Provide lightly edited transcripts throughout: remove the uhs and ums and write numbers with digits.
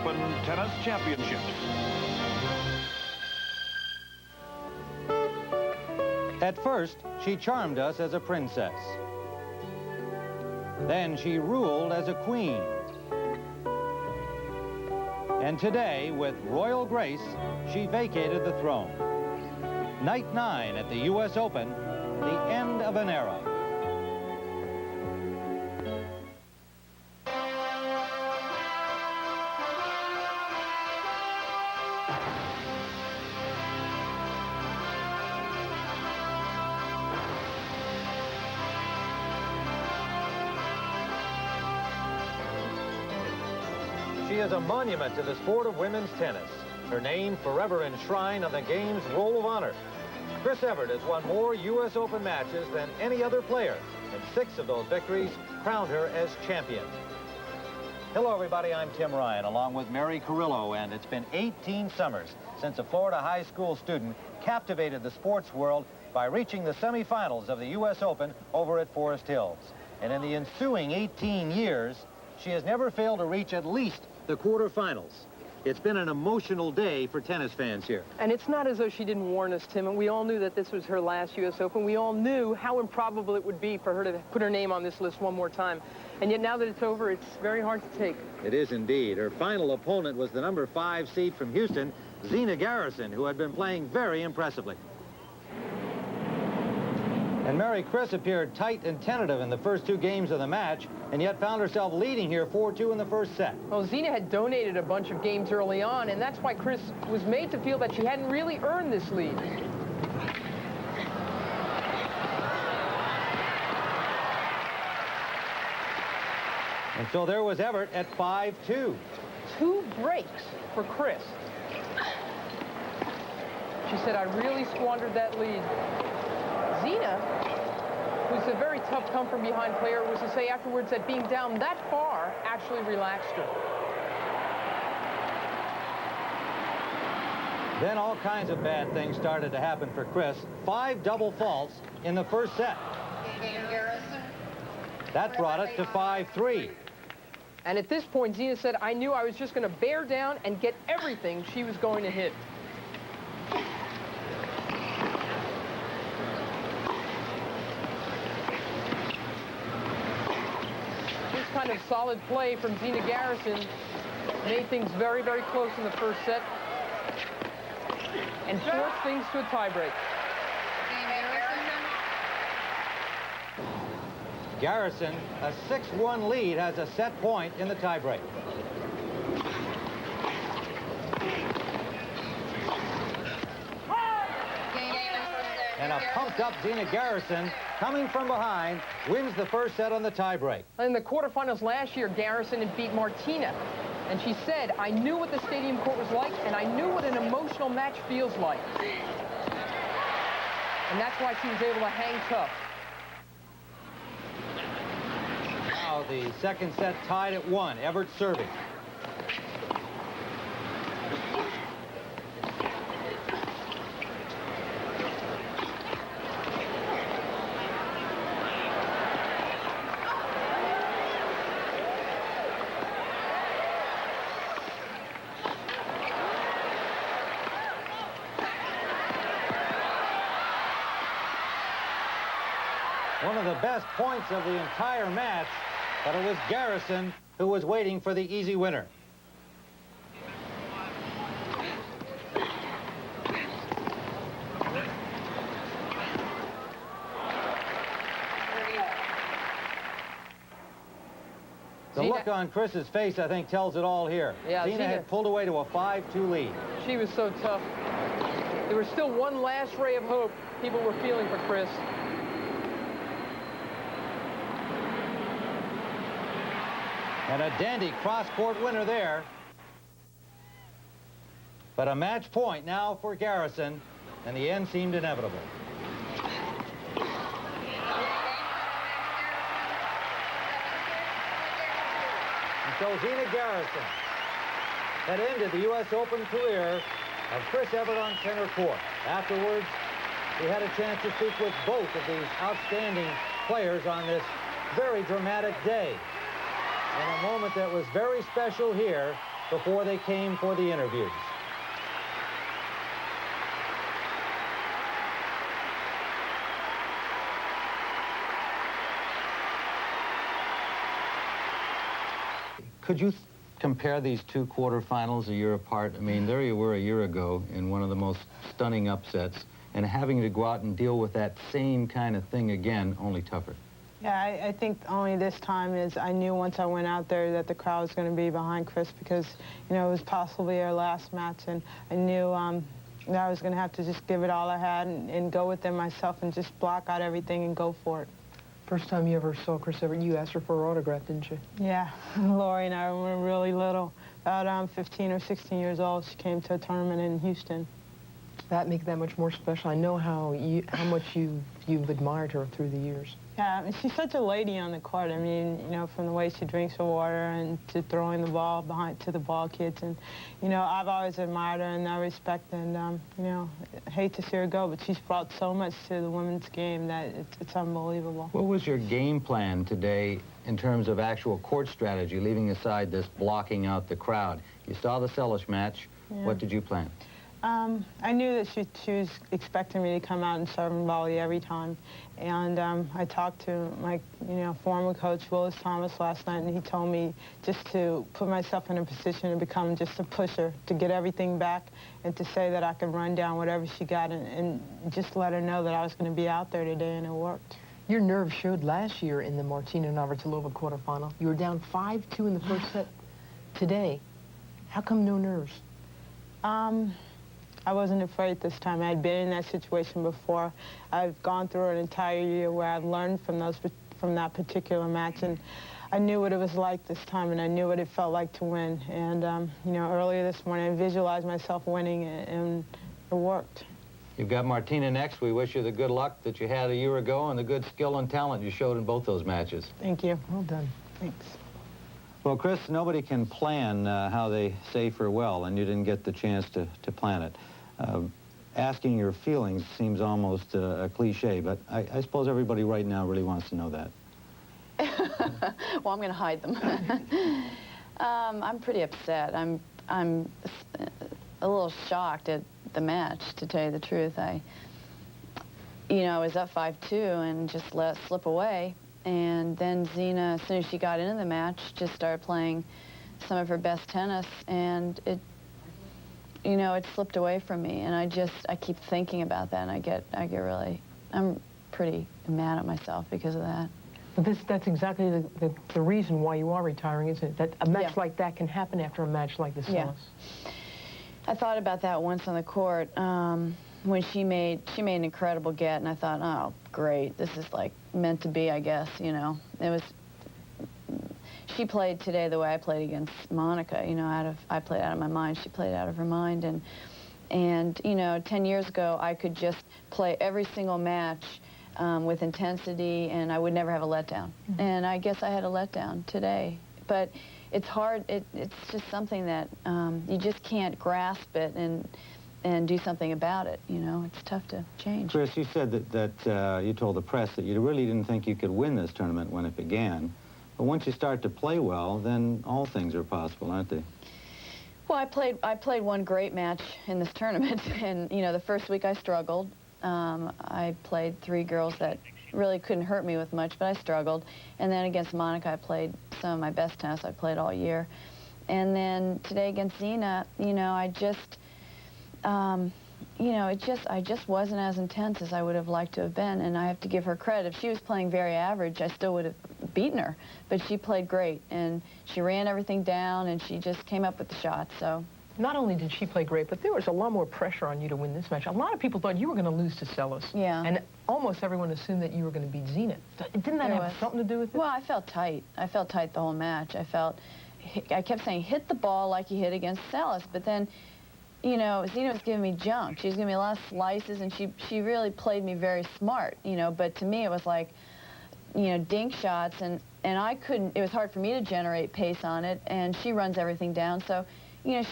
Open Tennis Championships. At first, she charmed us as a princess. Then she ruled as a queen. And today, with royal grace, she vacated the throne. Night 9 at the U.S. Open, the end of an era. She is a monument to the sport of women's tennis. Her name forever enshrined on the game's roll of honor. Chris Evert has won more U.S. Open matches than any other player, and 6 of those victories crowned her as champion. Hello, everybody. I'm Tim Ryan, along with Mary Carrillo, and it's been 18 summers since a Florida high school student captivated the sports world by reaching the semifinals of the U.S. Open over at Forest Hills. And in the ensuing 18 years, she has never failed to reach at least the quarterfinals. It's been an emotional day for tennis fans here. And it's not as though she didn't warn us, Tim, and we all knew that this was her last U.S. Open. We all knew how improbable it would be for her to put her name on this list one more time. And yet now that it's over, it's very hard to take. It is indeed. Her final opponent was the number 5 seed from Houston, Zina Garrison, who had been playing very impressively. And Mary, Chris appeared tight and tentative in the first 2 games of the match, and yet found herself leading here 4-2 in the first set. Well, Zina had donated a bunch of games early on, and that's why Chris was made to feel that she hadn't really earned this lead. And so there was Evert at 5-2. 2 breaks for Chris. She said, I really squandered that lead. Zina, who's a very tough come-from-behind player, was to say afterwards that being down that far actually relaxed her. Then all kinds of bad things started to happen for Chris. 5 double faults in the first set. That brought it to 5-3. And at this point, Zina said, I knew I was just going to bear down and get everything she was going to hit. Kind of solid play from Zina Garrison made things very, very close in the first set and forced things to a tiebreak. Garrison, a 6-1 lead, has a set point in the tiebreak. And a pumped-up Zina Garrison, coming from behind, wins the first set on the tiebreak. In the quarterfinals last year, Garrison had beat Martina. And she said, I knew what the stadium court was like, and I knew what an emotional match feels like. And that's why she was able to hang tough. Now the second set tied at 1. Evert serving. One of the best points of the entire match, but it was Garrison who was waiting for the easy winner. The look on Chris's face, I think, tells it all here. Yeah, Zina had pulled away to a 5-2 lead. She was so tough. There was still one last ray of hope people were feeling for Chris. And a dandy cross-court winner there. But a match point now for Garrison, and the end seemed inevitable. And so Zina Garrison had ended the U.S. Open career of Chris Evert on center court. Afterwards, we had a chance to speak with both of these outstanding players on this very dramatic day. In a moment that was very special here before they came for the interviews. Could you compare these two quarterfinals a year apart? I mean, there you were a year ago in one of the most stunning upsets, and having to go out and deal with that same kind of thing again, only tougher. Yeah, I think only this time is I knew once I went out there that the crowd was going to be behind Chris because, you know, it was possibly our last match, and I knew that I was going to have to just give it all I had and go with them myself and just block out everything and go for it. First time you ever saw Chris Evert, you asked her for her autograph, didn't you? Yeah, Lori and I were really little. About 15 or 16 years old, she came to a tournament in Houston. That make that much more special. I know how much you've admired her through the years. Yeah, I mean, she's such a lady on the court. I mean, you know, from the way she drinks her water and to throwing the ball behind to the ball kids. And, you know, I've always admired her in that respect. And, you know, I hate to see her go, but she's brought so much to the women's game that it's unbelievable. What was your game plan today in terms of actual court strategy, leaving aside this blocking out the crowd? You saw the Sellish match. Yeah. What did you plan? I knew that she was expecting me to come out and serve and volley every time. And I talked to my, you know, former coach, Willis Thomas, last night, and he told me just to put myself in a position to become just a pusher, to get everything back, and to say that I could run down whatever she got and just let her know that I was going to be out there today, and it worked. Your nerve showed last year in the Martina Navratilova quarterfinal. You were down 5-2 in the first set. Today, how come no nerves? I wasn't afraid this time. I had been in that situation before. I've gone through an entire year where I've learned from that particular match, and I knew what it was like this time, and I knew what it felt like to win. And, you know, earlier this morning, I visualized myself winning, and it worked. You've got Martina next. We wish you the good luck that you had a year ago and the good skill and talent you showed in both those matches. Thank you. Well done. Thanks. Well, Chris, nobody can plan how they say farewell, and you didn't get the chance to plan it. Asking your feelings seems almost a cliche, but I suppose everybody right now really wants to know that. Well, I'm going to hide them. I'm pretty upset. I'm a little shocked at the match, to tell you the truth. I was up 5-2 and just let it slip away. And then Zina, as soon as she got into the match, just started playing some of her best tennis, and it slipped away from me. And I keep thinking about that, and I'm pretty mad at myself because of that. But that's exactly the reason why you are retiring, isn't it? That a match like that can happen after a match like the Sellish. Yeah. I thought about that once on the court when she made an incredible get, and I thought, oh, great, this is like meant to be, I guess. You know, she played today the way I played against Monica. You know, I played out of my mind. She played out of her mind, and 10 years ago I could just play every single match with intensity, and I would never have a letdown. Mm-hmm. And I guess I had a letdown today, but it's hard. It's just something that you just can't grasp it and do something about it. You know, it's tough to change. Chris, you said that you told the press that you really didn't think you could win this tournament when it began. But once you start to play well, then all things are possible, aren't they? Well, I played one great match in this tournament, and the first week I struggled. I played 3 girls that really couldn't hurt me with much, but I struggled. And then against Monica, I played some of my best tennis I played all year. And then today against Zina, I just wasn't as intense as I would have liked to have been, and I have to give her credit. If she was playing very average, I still would have beaten her, but she played great, and she ran everything down, and she just came up with the shots, so. Not only did she play great, but there was a lot more pressure on you to win this match. A lot of people thought you were going to lose to Sellish. Yeah. And almost everyone assumed that you were going to beat Zina. Didn't that have something to do with it? Well, I felt tight. I felt tight the whole match. I kept saying, hit the ball like you hit against Sellish, but then, Zina was giving me junk. She was giving me a lot of slices, and she really played me very smart, but to me it was like, dink shots, and I couldn't, it was hard for me to generate pace on it, and she runs everything down, so,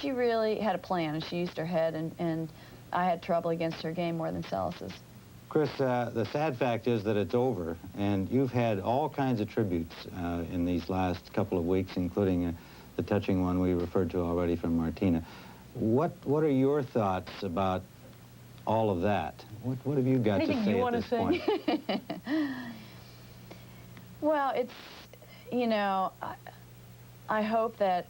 she really had a plan, and she used her head, and I had trouble against her game more than Sellish's. Chris, the sad fact is that it's over, and you've had all kinds of tributes in these last couple of weeks, including the touching one we referred to already from Martina. What are your thoughts about all of that? What have you got Anything to say you at want this to say? point? Well, it's, you know, I hope that,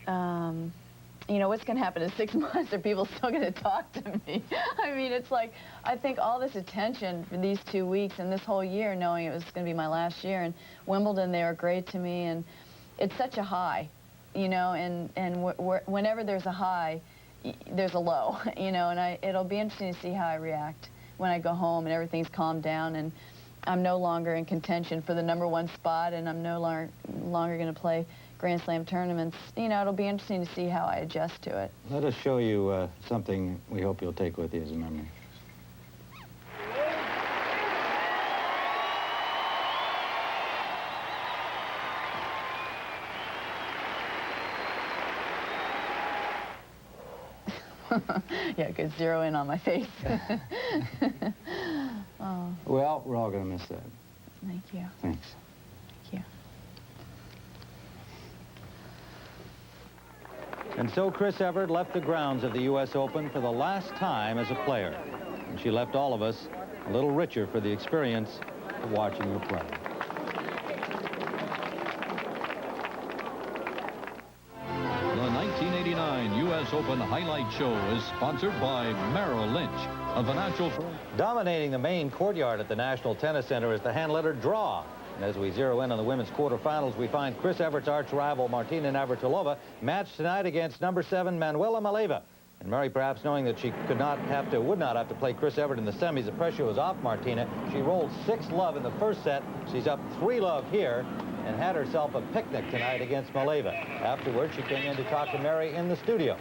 you know, what's going to happen in 6 months? Are people still going to talk to me? I mean, it's like, I think all this attention for these 2 weeks and this whole year, knowing it was going to be my last year, and Wimbledon, they were great to me, and it's such a high, you know, and whenever there's a high, there's a low, you know, and it'll be interesting to see how I react when I go home and everything's calmed down and I'm no longer in contention for the #1 spot and I'm no longer going to play Grand Slam tournaments. You know, it'll be interesting to see how I adjust to it. Let us show you something we hope you'll take with you as a memory. Yeah, good zero in on my face. Oh. Well, we're all going to miss that. Thank you. Thanks. Thank you. And so Chris Evert left the grounds of the U.S. Open for the last time as a player. And she left all of us a little richer for the experience of watching her play. The 1989 U.S. Open Highlight Show is sponsored by Merrill Lynch, a financial firm. Dominating the main courtyard at the National Tennis Center is the hand-letter draw. And as we zero in on the women's quarterfinals, we find Chris Evert's arch-rival Martina Navratilova matched tonight against #7 Manuela Maleeva. And Mary, perhaps knowing that she would not have to play Chris Evert in the semis, the pressure was off Martina. She rolled 6-love in the first set. She's up 3-love here and had herself a picnic tonight against Maleeva. Afterwards, she came in to talk to Mary in the studio.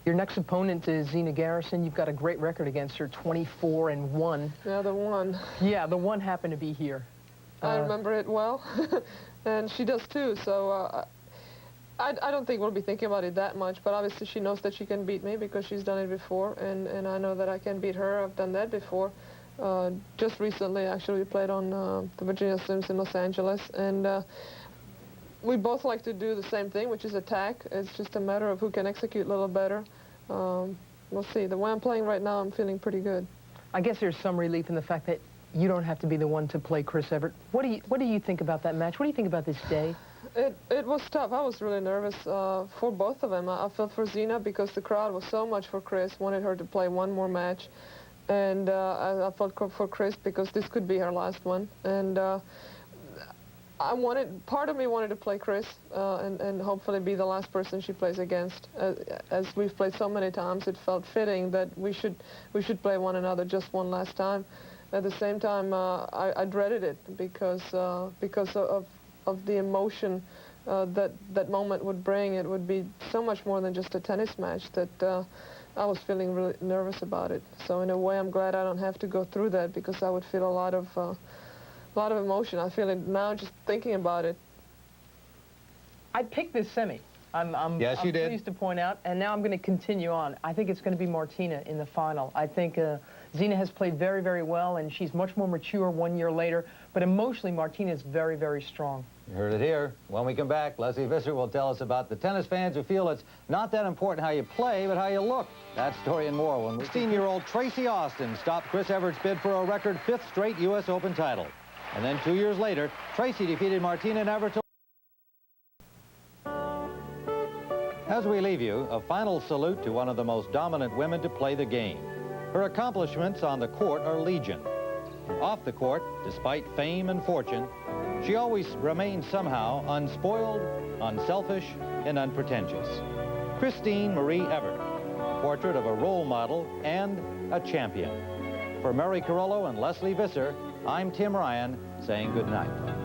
Your next opponent is Zina Garrison. You've got a great record against her, 24-1. Yeah, the one. Yeah, the one happened to be here. I remember it well, and she does too, so I don't think we'll be thinking about it that much, but obviously she knows that she can beat me because she's done it before, and I know that I can beat her. I've done that before. Just recently, actually, we played on the Virginia Slims in Los Angeles, and we both like to do the same thing, which is attack. It's just a matter of who can execute a little better. We'll see. The way I'm playing right now, I'm feeling pretty good. I guess there's some relief in the fact that you don't have to be the one to play Chris Evert. What do you think about that match? What do you think about this day? It was tough. I was really nervous for both of them. I felt for Zina because the crowd was so much for Chris, wanted her to play one more match. And I felt for Chris because this could be her last one. And part of me wanted to play Chris and hopefully be the last person she plays against. As we've played so many times, it felt fitting that we should play one another just one last time. At the same time, I dreaded it because of the emotion that moment would bring. It would be so much more than just a tennis match that I was feeling really nervous about it. So in a way, I'm glad I don't have to go through that because I would feel a lot of emotion. I feel it now just thinking about it. I picked this semi. I'm pleased to point out, and now I'm going to continue on. I think it's going to be Martina in the final. I think Zina has played very, very well, and she's much more mature 1 year later, but emotionally, Martina is very, very strong. You heard it here. When we come back, Leslie Visser will tell us about the tennis fans who feel it's not that important how you play, but how you look. That story and more when 16-year-old Tracy Austin stopped Chris Evert's bid for a record 5th straight U.S. Open title. And then 2 years later, Tracy defeated Martina Navratilova. As we leave you, a final salute to one of the most dominant women to play the game. Her accomplishments on the court are legion. Off the court, despite fame and fortune, she always remained somehow unspoiled, unselfish, and unpretentious. Christine Marie Evert, a portrait of a role model and a champion. For Mary Carollo and Leslie Visser, I'm Tim Ryan saying good night.